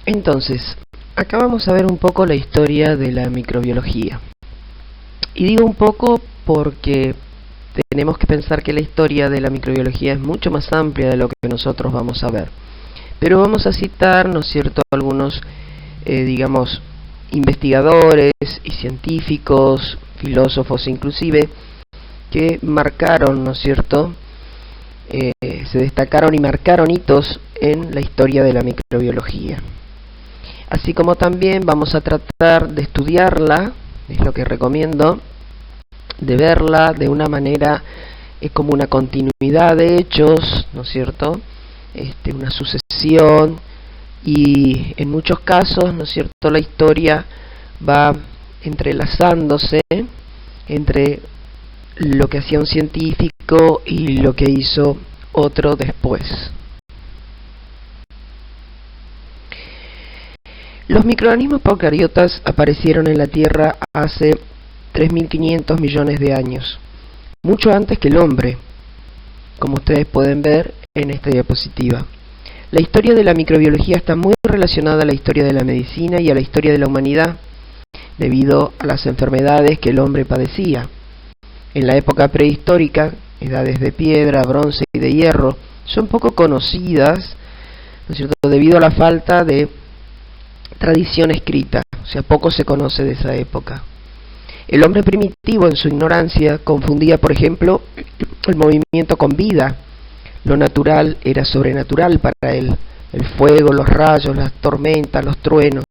Entonces, acá vamos a ver un poco la historia de la microbiología. Y digo un poco porque tenemos que pensar que la historia de la microbiología es mucho más amplia de lo que nosotros vamos a ver. Pero vamos a citar, ¿no es cierto?, algunos, digamos, investigadores y científicos, filósofos inclusive, que marcaron, ¿no es cierto?, se destacaron y marcaron hitos en la historia de la microbiología. Así como también vamos a tratar de estudiarla, es lo que recomiendo, de verla de una manera como una continuidad de hechos, ¿no es cierto?, una sucesión, y en muchos casos, ¿no es cierto?, la historia va entrelazándose entre lo que hacía un científico y lo que hizo otro después. Los microorganismos procariotas aparecieron en la Tierra hace 3.500 millones de años, mucho antes que el hombre, como ustedes pueden ver en esta diapositiva. La historia de la microbiología está muy relacionada a la historia de la medicina y a la historia de la humanidad, debido a las enfermedades que el hombre padecía. En la época prehistórica, edades de piedra, bronce y de hierro son poco conocidas, ¿no es cierto?, debido a la falta de tradición escrita, o sea, poco se conoce de esa época. El hombre primitivo, en su ignorancia, confundía, por ejemplo, el movimiento con vida. Lo natural era sobrenatural para él: el fuego, los rayos, las tormentas, los truenos.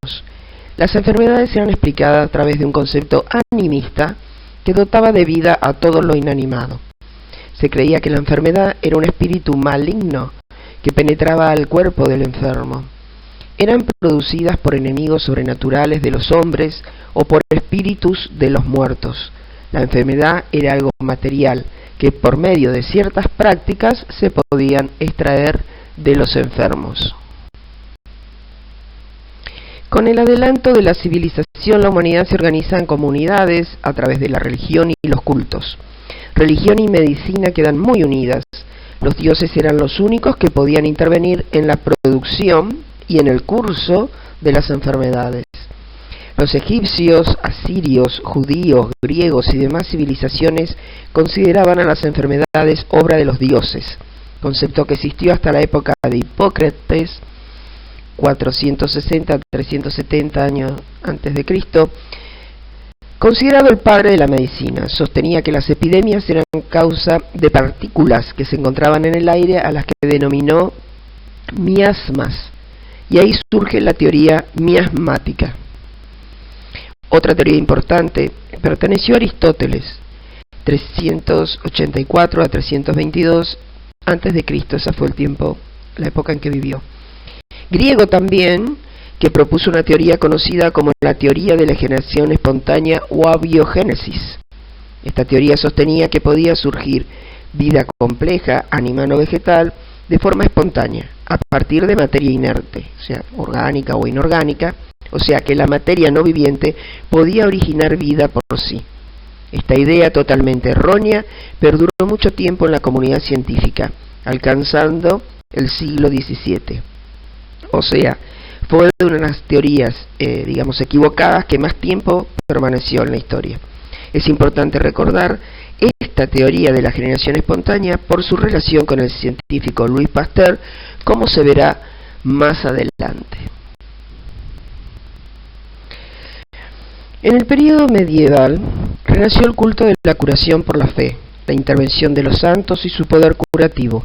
Las enfermedades eran explicadas a través de un concepto animista que dotaba de vida a todo lo inanimado. Se creía que la enfermedad era un espíritu maligno que penetraba al cuerpo del enfermo. Eran producidas por enemigos sobrenaturales de los hombres o por espíritus de los muertos. La enfermedad era algo material que por medio de ciertas prácticas se podían extraer de los enfermos. Con el adelanto de la civilización, la humanidad se organiza en comunidades a través de la religión y los cultos. Religión y medicina quedan muy unidas. Los dioses eran los únicos que podían intervenir en la producción y en el curso de las enfermedades. Los egipcios, asirios, judíos, griegos y demás civilizaciones consideraban a las enfermedades obra de los dioses, concepto que existió hasta la época de Hipócrates, 460 a 370 años antes de Cristo, considerado el padre de la medicina. Sostenía que las epidemias eran causa de partículas que se encontraban en el aire, a las que denominó miasmas, y ahí surge la teoría miasmática. Otra teoría importante perteneció a Aristóteles, 384 a 322 antes de Cristo. Esa fue la época en que vivió. Griego también, que propuso una teoría conocida como la teoría de la generación espontánea o abiogénesis. Esta teoría sostenía que podía surgir vida compleja, animal o vegetal, de forma espontánea, a partir de materia inerte, o sea, orgánica o inorgánica, o sea que la materia no viviente podía originar vida por sí. Esta idea, totalmente errónea, perduró mucho tiempo en la comunidad científica, alcanzando el siglo XVII. O sea, fue una de las teorías, equivocadas que más tiempo permaneció en la historia. Es importante recordar esta teoría de la generación espontánea por su relación con el científico Louis Pasteur, como se verá más adelante. En el período medieval renació el culto de la curación por la fe, la intervención de los santos y su poder curativo.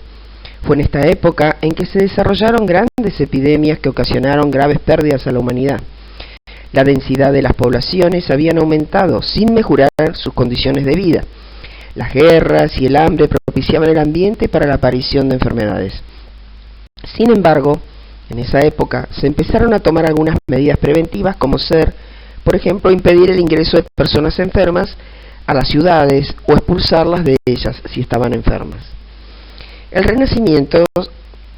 Fue en esta época en que se desarrollaron grandes epidemias que ocasionaron graves pérdidas a la humanidad. La densidad de las poblaciones habían aumentado sin mejorar sus condiciones de vida. Las guerras y el hambre propiciaban el ambiente para la aparición de enfermedades. Sin embargo, en esa época se empezaron a tomar algunas medidas preventivas, como ser, por ejemplo, impedir el ingreso de personas enfermas a las ciudades o expulsarlas de ellas si estaban enfermas. El Renacimiento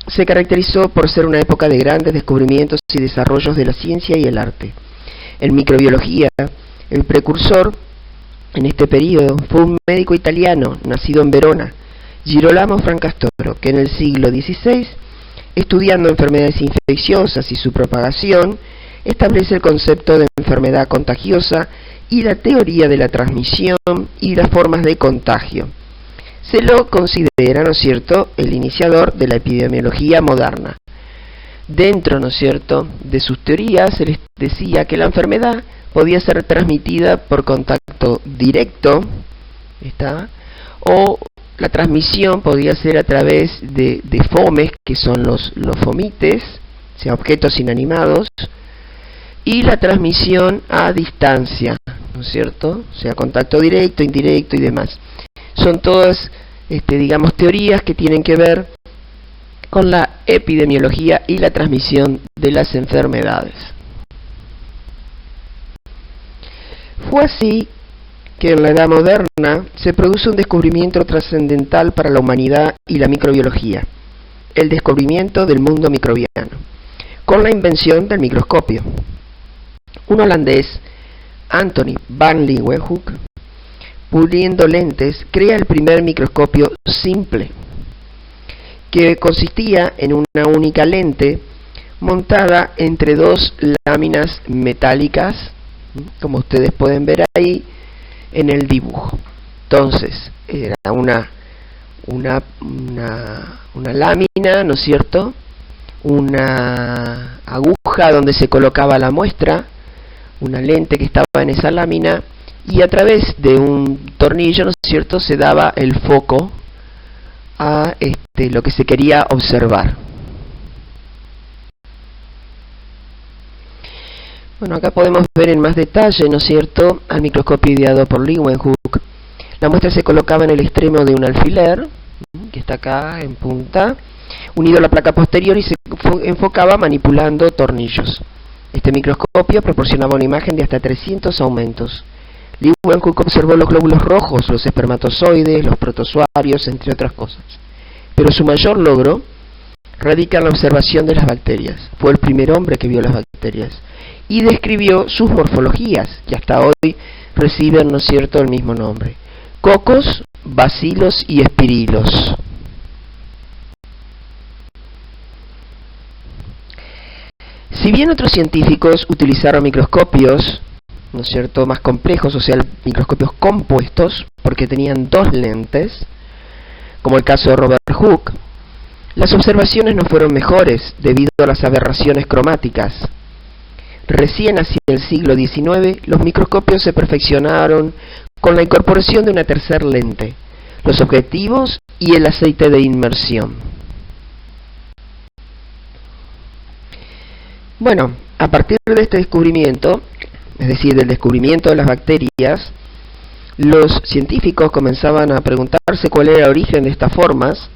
se caracterizó por ser una época de grandes descubrimientos y desarrollos de la ciencia y el arte. En microbiología, el precursor en este periodo fue un médico italiano nacido en Verona, Girolamo Francastoro, que en el siglo XVI Estudiando enfermedades infecciosas y su propagación, establece el concepto de enfermedad contagiosa y la teoría de la transmisión y las formas de contagio. Se lo considera, ¿no es cierto?, el iniciador de la epidemiología moderna. Dentro, ¿no es cierto?, de sus teorías se les decía que la enfermedad podía ser transmitida por contacto directo, o la transmisión podía ser a través de fomes, que son los fomites, o sea, objetos inanimados, y la transmisión a distancia, ¿no es cierto?, o sea, contacto directo, indirecto y demás. Son todas, digamos, teorías que tienen que ver con la epidemiología y la transmisión de las enfermedades. Fue así que en la Edad Moderna se produce un descubrimiento trascendental para la humanidad y la microbiología, el descubrimiento del mundo microbiano, con la invención del microscopio. Un holandés, Anthony van Leeuwenhoek, puliendo lentes, crea el primer microscopio simple, que consistía en una única lente montada entre dos láminas metálicas, como ustedes pueden ver ahí en el dibujo. Entonces, era una lámina, ¿no es cierto?, una aguja donde se colocaba la muestra, una lente que estaba en esa lámina, y a través de un tornillo, ¿no es cierto?, se daba el foco a lo que se quería observar. Bueno, acá podemos ver en más detalle, ¿no es cierto?, al microscopio ideado por Leeuwenhoek. La muestra se colocaba en el extremo de un alfiler, que está acá en punta, unido a la placa posterior, y se enfocaba manipulando tornillos. Este microscopio proporcionaba una imagen de hasta 300 aumentos. Leeuwenhoek observó los glóbulos rojos, los espermatozoides, los protozoarios, entre otras cosas. Pero su mayor logro radica en la observación de las bacterias. Fue el primer hombre que vio las bacterias y describió sus morfologías, que hasta hoy reciben, ¿no es cierto?, el mismo nombre: cocos, bacilos y espirilos. Si bien otros científicos utilizaron microscopios, ¿no es cierto?, más complejos, o sea, microscopios compuestos, porque tenían dos lentes, como el caso de Robert Hooke, las observaciones no fueron mejores debido a las aberraciones cromáticas. Recién hacia el siglo XIX, los microscopios se perfeccionaron con la incorporación de una tercera lente, los objetivos y el aceite de inmersión. Bueno, a partir de este descubrimiento, es decir, del descubrimiento de las bacterias, los científicos comenzaban a preguntarse cuál era el origen de estas formas,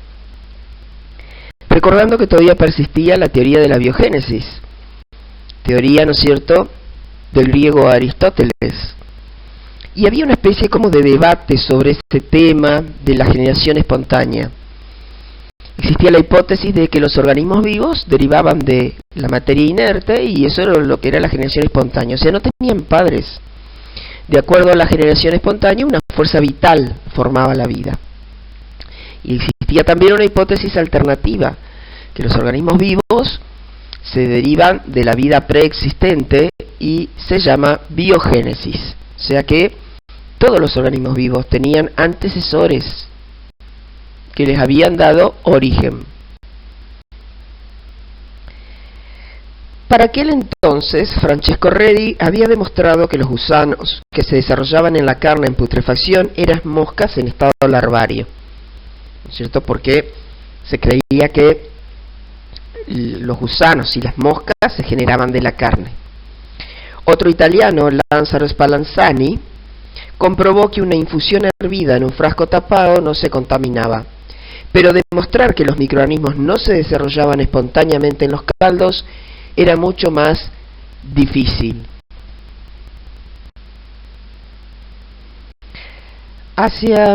recordando que todavía persistía la teoría de la biogénesis, teoría, ¿no es cierto?, del griego Aristóteles. Y había una especie como de debate sobre este tema de la generación espontánea. Existía la hipótesis de que los organismos vivos derivaban de la materia inerte, y eso era lo que era la generación espontánea, o sea, no tenían padres. De acuerdo a la generación espontánea, una fuerza vital formaba la vida. Y existía también una hipótesis alternativa, que los organismos vivos se derivan de la vida preexistente y se llama biogénesis. O sea que todos los organismos vivos tenían antecesores que les habían dado origen. Para aquel entonces, Francesco Redi había demostrado que los gusanos que se desarrollaban en la carne en putrefacción eran moscas en estado larvario, ¿no es cierto?, porque se creía que los gusanos y las moscas se generaban de la carne. Otro italiano, Lazzaro Spallanzani, comprobó que una infusión hervida en un frasco tapado no se contaminaba, pero demostrar que los microorganismos no se desarrollaban espontáneamente en los caldos era mucho más difícil. Hacia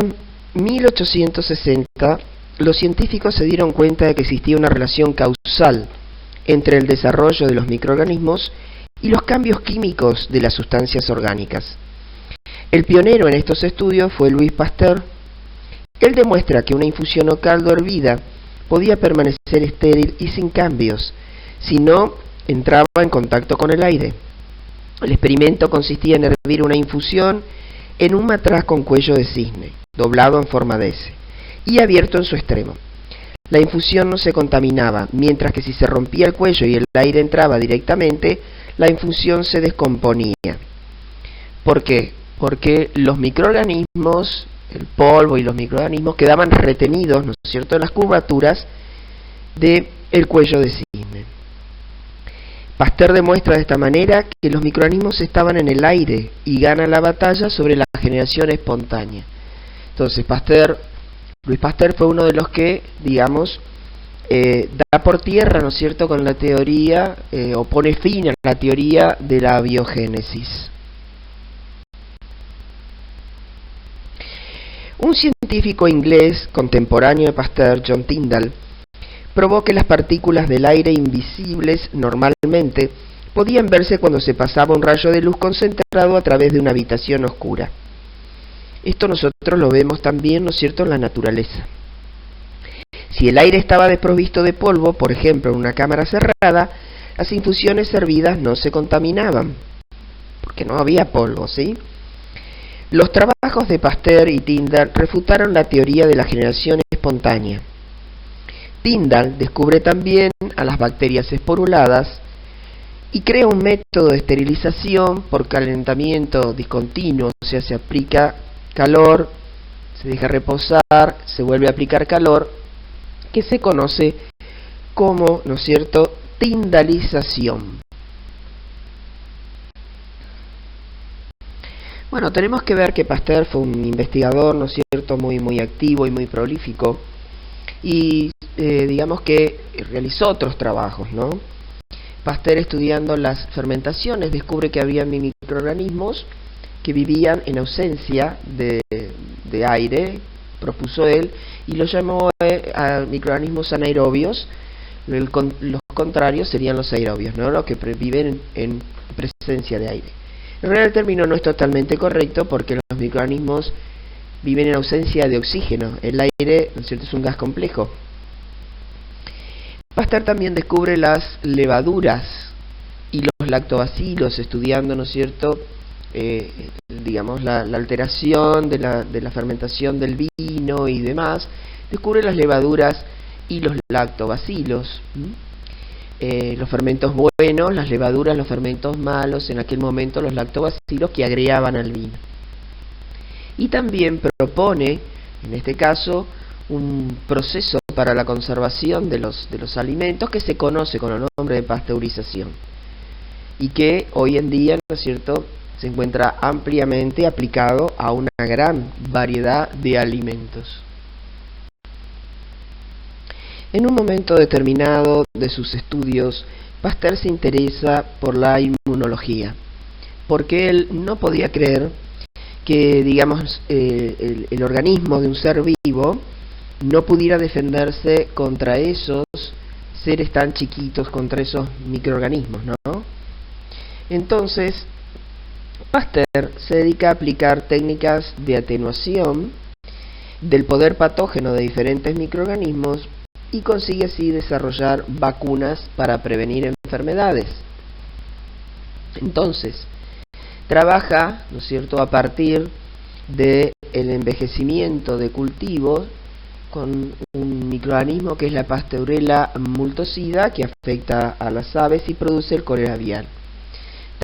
1860, los científicos se dieron cuenta de que existía una relación causal entre el desarrollo de los microorganismos y los cambios químicos de las sustancias orgánicas. El pionero en estos estudios fue Louis Pasteur. Él demuestra que una infusión o caldo hervida podía permanecer estéril y sin cambios si no entraba en contacto con el aire. El experimento consistía en hervir una infusión en un matraz con cuello de cisne, doblado en forma de S, y abierto en su extremo. La infusión no se contaminaba, mientras que si se rompía el cuello y el aire entraba directamente, la infusión se descomponía. ¿Por qué? Porque los microorganismos, el polvo y los microorganismos quedaban retenidos, ¿no es cierto?, en las curvaturas del cuello de cisne. Pasteur demuestra de esta manera que los microorganismos estaban en el aire y gana la batalla sobre la generación espontánea. Entonces Louis Pasteur fue uno de los que, digamos, da por tierra, ¿no es cierto?, con la teoría, o pone fin a la teoría de la biogénesis. Un científico inglés contemporáneo de Pasteur, John Tyndall, probó que las partículas del aire invisibles normalmente podían verse cuando se pasaba un rayo de luz concentrado a través de una habitación oscura. Esto nosotros lo vemos también, ¿no es cierto?, en la naturaleza. Si el aire estaba desprovisto de polvo, por ejemplo, en una cámara cerrada, las infusiones servidas no se contaminaban, porque no había polvo, ¿sí? Los trabajos de Pasteur y Tyndall refutaron la teoría de la generación espontánea. Tyndall descubre también a las bacterias esporuladas y crea un método de esterilización por calentamiento discontinuo, o sea, se aplica calor, se deja reposar, se vuelve a aplicar calor, que se conoce como, ¿no es cierto?, tyndalización. Bueno, tenemos que ver que Pasteur fue un investigador, ¿no es cierto?, muy activo y muy prolífico, y digamos que realizó otros trabajos, ¿no? Pasteur, estudiando las fermentaciones, descubre que había microorganismos que vivían en ausencia de aire, propuso él, y lo llamó a microorganismos anaerobios. Los contrarios serían los aerobios, ¿no?, los que viven en presencia de aire. En realidad el término no es totalmente correcto porque los microorganismos viven en ausencia de oxígeno. El aire, ¿no es cierto?, es un gas complejo. Pasteur también descubre las levaduras y los lactobacilos, estudiando, ¿no es cierto?, digamos, la alteración de la fermentación del vino y demás. Descubre las levaduras y los lactobacilos, los fermentos buenos, las levaduras, los fermentos malos, en aquel momento los lactobacilos que agregaban al vino. Y también propone, en este caso, un proceso para la conservación de los alimentos que se conoce con el nombre de pasteurización y que hoy en día, ¿no es cierto?, se encuentra ampliamente aplicado a una gran variedad de alimentos. En un momento determinado de sus estudios, Pasteur se interesa por la inmunología, porque él no podía creer que, digamos, el organismo de un ser vivo no pudiera defenderse contra esos seres tan chiquitos, contra esos microorganismos, ¿no? Entonces, Pasteur se dedica a aplicar técnicas de atenuación del poder patógeno de diferentes microorganismos y consigue así desarrollar vacunas para prevenir enfermedades. Entonces, trabaja, ¿no es cierto?, a partir del envejecimiento de cultivos con un microorganismo que es la Pasteurella multocida, que afecta a las aves y produce el cólera aviar.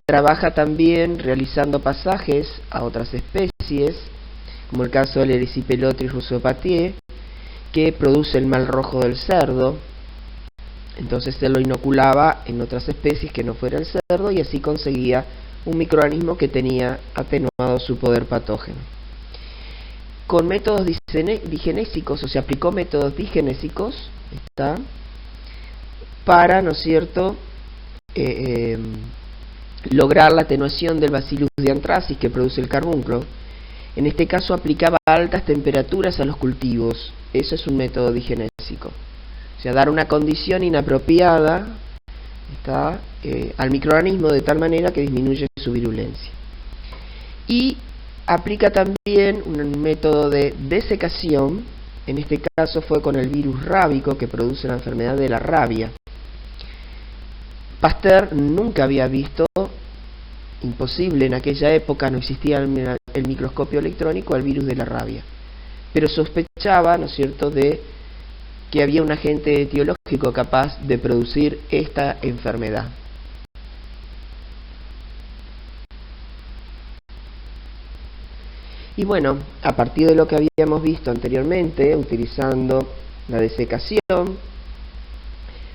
Trabaja también realizando pasajes a otras especies, como el caso del Erysipelotrys russopatiae, que produce el mal rojo del cerdo. Entonces él lo inoculaba en otras especies que no fuera el cerdo y así conseguía un microorganismo que tenía atenuado su poder patógeno. Con métodos digenésicos, o sea, aplicó métodos digenésicos, para, ¿no es cierto?, lograr la atenuación del Bacillus de Anthracis que produce el carbunclo. En este caso aplicaba altas temperaturas a los cultivos. Eso es un método digenésico. O sea, dar una condición inapropiada al microorganismo de tal manera que disminuye su virulencia. Y aplica también un método de desecación En este caso fue con el virus rábico que produce la enfermedad de la rabia. Pasteur nunca había visto, imposible, en aquella época no existía el microscopio electrónico, al virus de la rabia, pero sospechaba, ¿no es cierto?, de que había un agente etiológico capaz de producir esta enfermedad. Y bueno, a partir de lo que habíamos visto anteriormente, utilizando la desecación,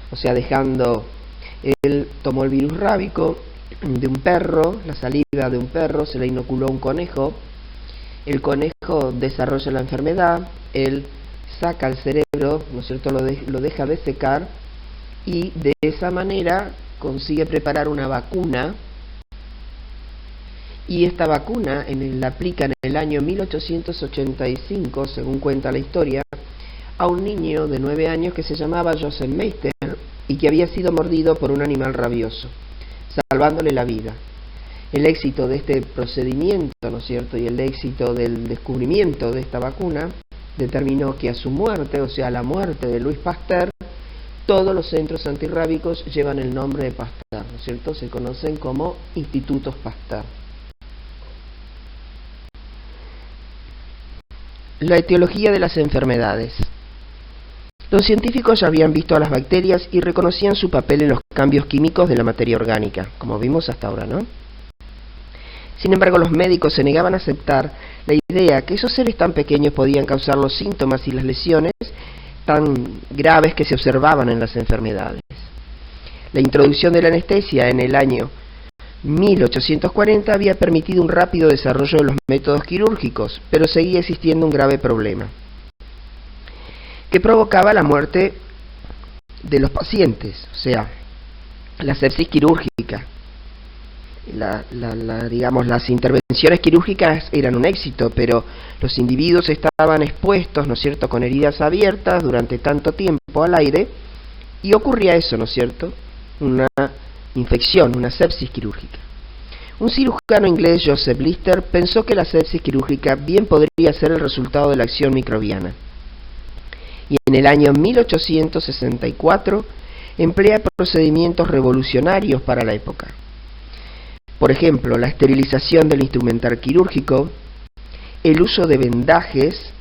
o sea, él tomó el virus rábico de un perro, la saliva de un perro, se le inoculó a un conejo, el conejo desarrolla la enfermedad, él saca el cerebro, ¿no es cierto?, lo deja desecar, y de esa manera consigue preparar una vacuna, y esta vacuna la aplica en el año 1885, según cuenta la historia, a un niño de 9 años que se llamaba Joseph Meister y que había sido mordido por un animal rabioso, salvándole la vida. El éxito de este procedimiento, ¿no es cierto?, y el éxito del descubrimiento de esta vacuna determinó que a su muerte, o sea, a la muerte de Louis Pasteur, todos los centros antirrábicos llevan el nombre de Pasteur, ¿no es cierto?, se conocen como Institutos Pasteur. La etiología de las enfermedades. Los científicos ya habían visto a las bacterias y reconocían su papel en los cambios químicos de la materia orgánica, como vimos hasta ahora, ¿no? Sin embargo, los médicos se negaban a aceptar la idea que esos seres tan pequeños podían causar los síntomas y las lesiones tan graves que se observaban en las enfermedades. La introducción de la anestesia en el año 1840 había permitido un rápido desarrollo de los métodos quirúrgicos, pero seguía existiendo un grave problema, que provocaba la muerte de los pacientes, o sea, la sepsis quirúrgica. Digamos, las intervenciones quirúrgicas eran un éxito, pero los individuos estaban expuestos, ¿no es cierto?, con heridas abiertas durante tanto tiempo al aire, y ocurría eso, ¿no es cierto?, una infección, una sepsis quirúrgica. Un cirujano inglés, Joseph Lister, pensó que la sepsis quirúrgica bien podría ser el resultado de la acción microbiana. Y en el año 1864 emplea procedimientos revolucionarios para la época. Por ejemplo, la esterilización del instrumental quirúrgico, el uso de vendajes,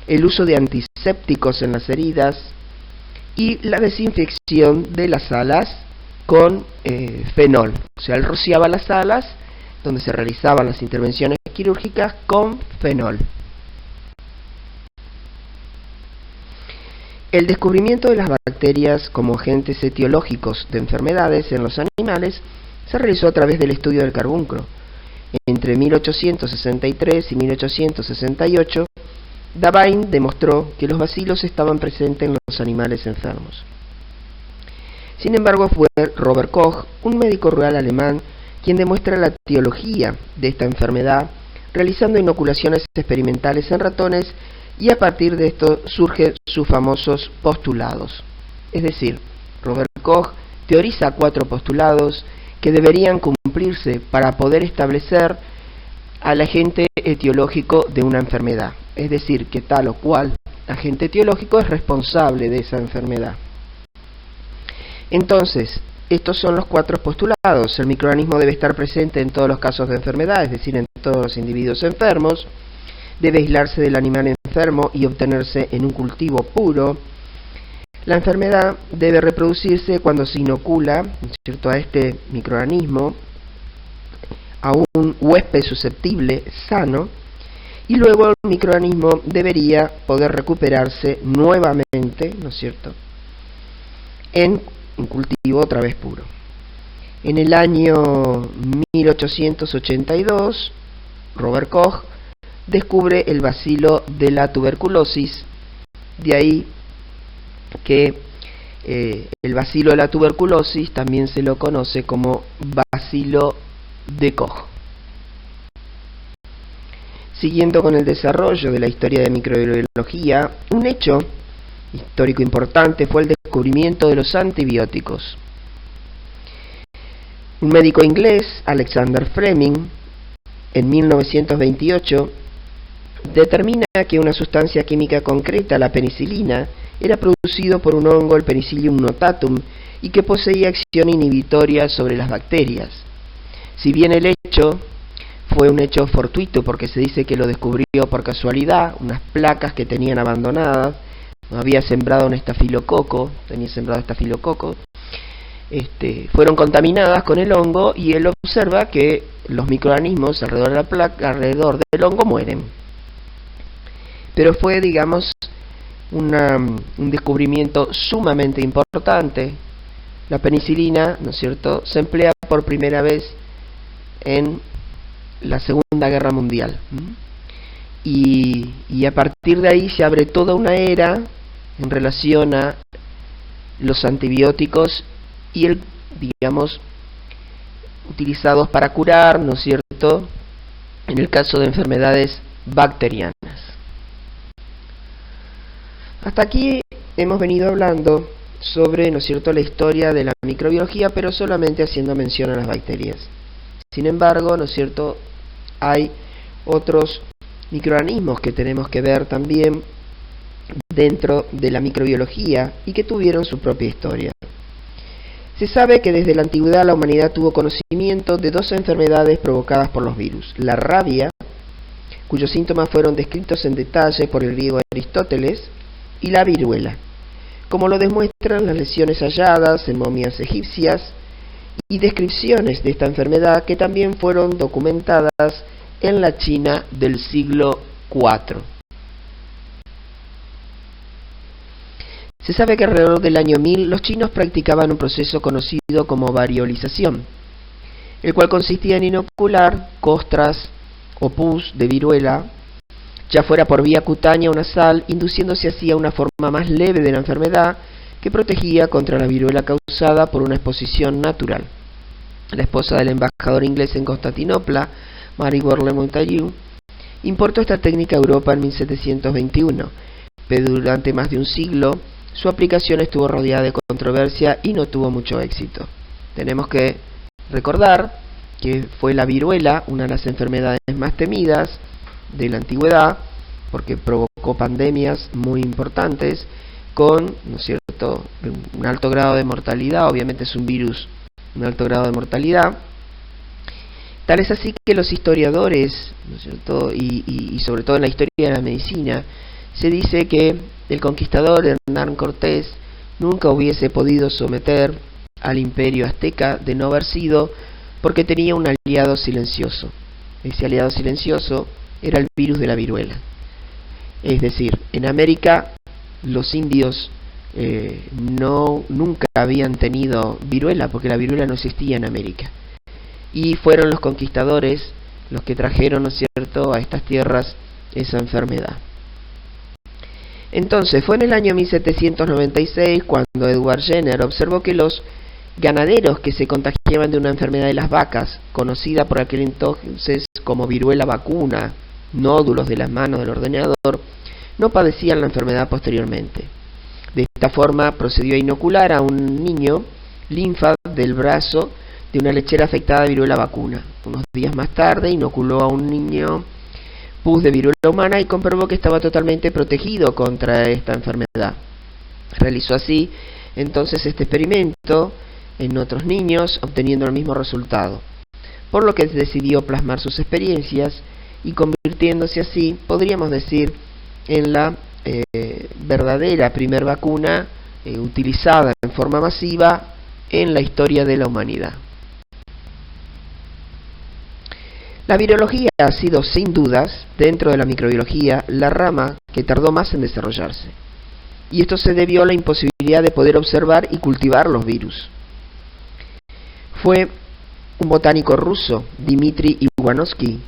el uso de antisépticos en las heridas y la desinfección de las salas con fenol. O sea, él rociaba las salas donde se realizaban las intervenciones quirúrgicas con fenol. El descubrimiento de las bacterias como agentes etiológicos de enfermedades en los animales se realizó a través del estudio del carbunclo. Entre 1863 y 1868, Davine demostró que los bacilos estaban presentes en los animales enfermos. Sin embargo, fue Robert Koch, un médico rural alemán, quien demuestra la etiología de esta enfermedad, realizando inoculaciones experimentales en ratones, y a partir de esto surgen sus famosos postulados. Es decir, Robert Koch teoriza 4 postulados que deberían cumplirse para poder establecer al agente etiológico de una enfermedad. Es decir, que tal o cual agente etiológico es responsable de esa enfermedad. Entonces, estos son los 4 postulados. El microorganismo debe estar presente en todos los casos de enfermedad, es decir, en todos los individuos enfermos. Debe aislarse del animal enfermo y obtenerse en un cultivo puro. La enfermedad debe reproducirse cuando se inocula, ¿no es cierto?, a este microorganismo, a un huésped susceptible sano, y luego el microorganismo debería poder recuperarse nuevamente, ¿no es cierto?, en un cultivo otra vez puro. En el año 1882, Robert Koch descubre el bacilo de la tuberculosis, de ahí que el bacilo de la tuberculosis también se lo conoce como bacilo de Koch. Siguiendo con el desarrollo de la historia de microbiología, un hecho histórico importante fue el descubrimiento de los antibióticos. Un médico inglés, Alexander Fleming, en 1928, determina que una sustancia química concreta, la penicilina, era producido por un hongo, el Penicillium notatum, y que poseía acción inhibitoria sobre las bacterias. Si bien el hecho fue un hecho fortuito, porque se dice que lo descubrió por casualidad, unas placas que tenían abandonadas, había sembrado un estafilococo, fueron contaminadas con el hongo, y él observa que los microorganismos alrededor de la placa, alrededor del hongo, mueren. Pero fue, digamos, un descubrimiento sumamente importante. La penicilina, ¿no es cierto?, se emplea por primera vez en la Segunda Guerra Mundial. Y a partir de ahí se abre toda una era en relación a los antibióticos y utilizados para curar, ¿no es cierto?, en el caso de enfermedades bacterianas. Hasta aquí hemos venido hablando sobre, ¿no es cierto?, la historia de la microbiología, pero solamente haciendo mención a las bacterias. Sin embargo, ¿no es cierto?, hay otros microorganismos que tenemos que ver también dentro de la microbiología y que tuvieron su propia historia. Se sabe que desde la antigüedad la humanidad tuvo conocimiento de dos enfermedades provocadas por los virus: la rabia, cuyos síntomas fueron descritos en detalle por el griego Aristóteles, y la viruela, como lo demuestran las lesiones halladas en momias egipcias y descripciones de esta enfermedad que también fueron documentadas en la China del siglo IV. Se sabe que alrededor del año 1000 los chinos practicaban un proceso conocido como variolización, el cual consistía en inocular costras o pus de viruela, ya fuera por vía cutánea o nasal, induciéndose así a una forma más leve de la enfermedad que protegía contra la viruela causada por una exposición natural. La esposa del embajador inglés en Constantinopla, Mary Wortley Montagu, importó esta técnica a Europa en 1721, pero durante más de un siglo su aplicación estuvo rodeada de controversia y no tuvo mucho éxito. Tenemos que recordar que fue la viruela una de las enfermedades más temidas de la antigüedad, porque provocó pandemias muy importantes con, ¿no es cierto?, un alto grado de mortalidad. Obviamente es un virus, un alto grado de mortalidad. Tal es así que los historiadores, ¿no es cierto?, y sobre todo en la historia de la medicina, se dice que el conquistador Hernán Cortés nunca hubiese podido someter al imperio azteca de no haber sido porque tenía un aliado silencioso. Ese aliado silencioso era el virus de la viruela. Es decir, en América los indios nunca habían tenido viruela, porque la viruela no existía en América. Y fueron los conquistadores los que trajeron, ¿no es cierto?, a estas tierras esa enfermedad. Entonces, fue en el año 1796 cuando Edward Jenner observó que los ganaderos que se contagiaban de una enfermedad de las vacas, conocida por aquel entonces como viruela vacuna, nódulos de las manos del ordeñador, no padecían la enfermedad posteriormente. De esta forma procedió a inocular a un niño linfa del brazo de una lechera afectada de viruela vacuna. Unos días más tarde inoculó a un niño pus de viruela humana y comprobó que estaba totalmente protegido contra esta enfermedad. Realizó así entonces este experimento en otros niños, obteniendo el mismo resultado, por lo que decidió plasmar sus experiencias y convirtiéndose así, podríamos decir, en la verdadera primer vacuna utilizada en forma masiva en la historia de la humanidad. La virología ha sido, sin dudas, dentro de la microbiología, la rama que tardó más en desarrollarse. Y esto se debió a la imposibilidad de poder observar y cultivar los virus. Fue un botánico ruso, Dmitry Ivanovsky,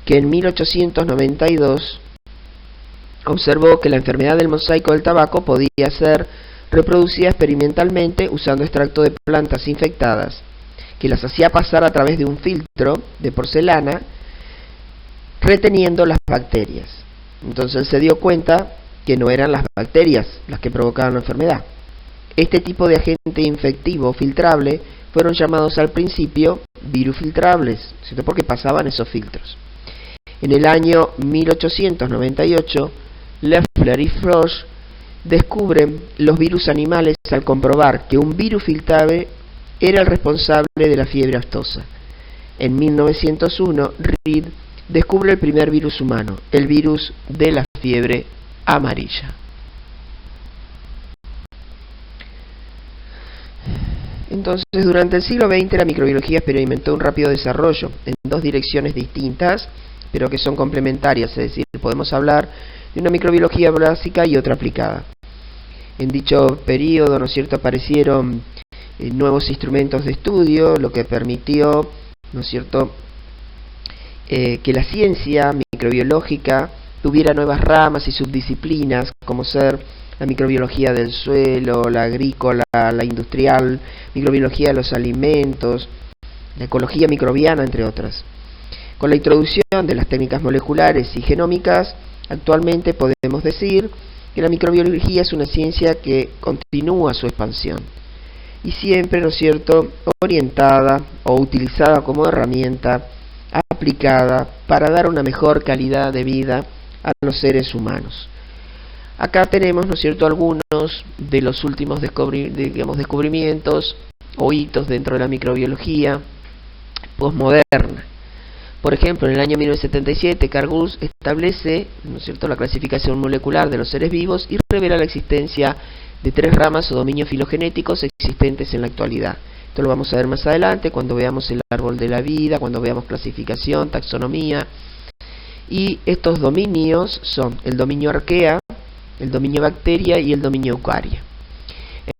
que en 1892 observó que la enfermedad del mosaico del tabaco podía ser reproducida experimentalmente usando extracto de plantas infectadas, que las hacía pasar a través de un filtro de porcelana, reteniendo las bacterias. Entonces se dio cuenta que no eran las bacterias las que provocaban la enfermedad. Este tipo de agente infectivo filtrable fueron llamados al principio virus filtrables, ¿cierto?, porque pasaban esos filtros. En el año 1898, Loeffler y Frosch descubren los virus animales al comprobar que un virus filtrable era el responsable de la fiebre aftosa. En 1901, Reed descubre el primer virus humano, el virus de la fiebre amarilla. Entonces, durante el siglo XX la microbiología experimentó un rápido desarrollo en dos direcciones distintas, pero que son complementarias, es decir, podemos hablar de una microbiología básica y otra aplicada. En dicho periodo, ¿no es cierto?, aparecieron nuevos instrumentos de estudio, lo que permitió, ¿no es cierto?, que la ciencia microbiológica tuviera nuevas ramas y subdisciplinas, como ser la microbiología del suelo, la agrícola, la industrial, microbiología de los alimentos, la ecología microbiana, entre otras. Con la introducción de las técnicas moleculares y genómicas, actualmente podemos decir que la microbiología es una ciencia que continúa su expansión y siempre, ¿no es cierto?, orientada o utilizada como herramienta aplicada para dar una mejor calidad de vida a los seres humanos. Acá tenemos, ¿no es cierto?, algunos de los últimos descubrimientos o hitos dentro de la microbiología posmoderna. Por ejemplo, en el año 1977, Carl Guth establece, ¿no es cierto?, la clasificación molecular de los seres vivos y revela la existencia de 3 ramas o dominios filogenéticos existentes en la actualidad. Esto lo vamos a ver más adelante cuando veamos el árbol de la vida, cuando veamos clasificación, taxonomía. Y estos dominios son el dominio arquea, el dominio bacteria y el dominio eucaria.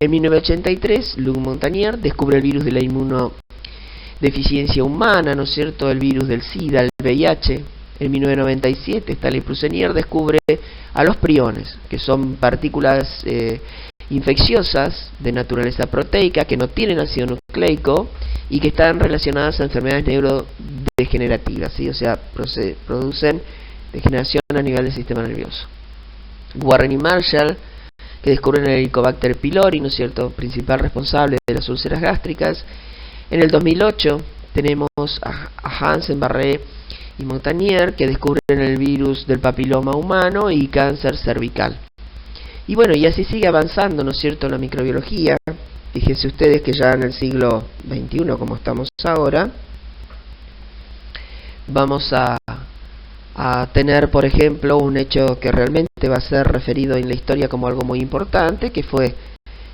En 1983, Luc Montagnier descubre el virus de la inmunodeficiencia humana, ¿no es cierto?, el virus del SIDA, el VIH. En 1997, Stanley Prusinier descubre a los priones, que son partículas infecciosas de naturaleza proteica que no tienen ácido nucleico y que están relacionadas a enfermedades neurodegenerativas, ¿sí? O sea, producen degeneración a nivel del sistema nervioso. Warren y Marshall, que descubren el Helicobacter pylori, ¿no es cierto?, principal responsable de las úlceras gástricas. En el 2008 tenemos a Hansen, Barré y Montagnier, que descubren el virus del papiloma humano y cáncer cervical. Y bueno, y así sigue avanzando, ¿no es cierto?, la microbiología. Fíjense ustedes que ya en el siglo XXI, como estamos ahora, vamos a tener, por ejemplo, un hecho que realmente va a ser referido en la historia como algo muy importante, que fue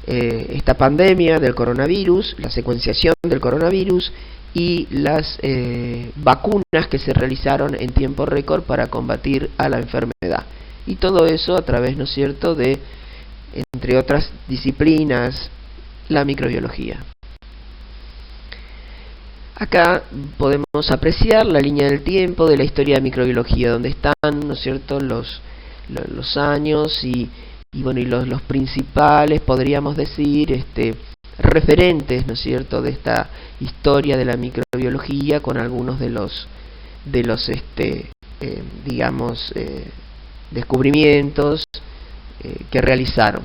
esta pandemia del coronavirus, la secuenciación del coronavirus y las vacunas que se realizaron en tiempo récord para combatir a la enfermedad. Y todo eso a través, ¿no es cierto?, de, entre otras disciplinas, la microbiología. Acá podemos apreciar la línea del tiempo de la historia de microbiología, donde están, ¿no es cierto?, los años y bueno, y los principales, podríamos decir, referentes, ¿no es cierto?, de esta historia de la microbiología, con algunos de los digamos, descubrimientos que realizaron.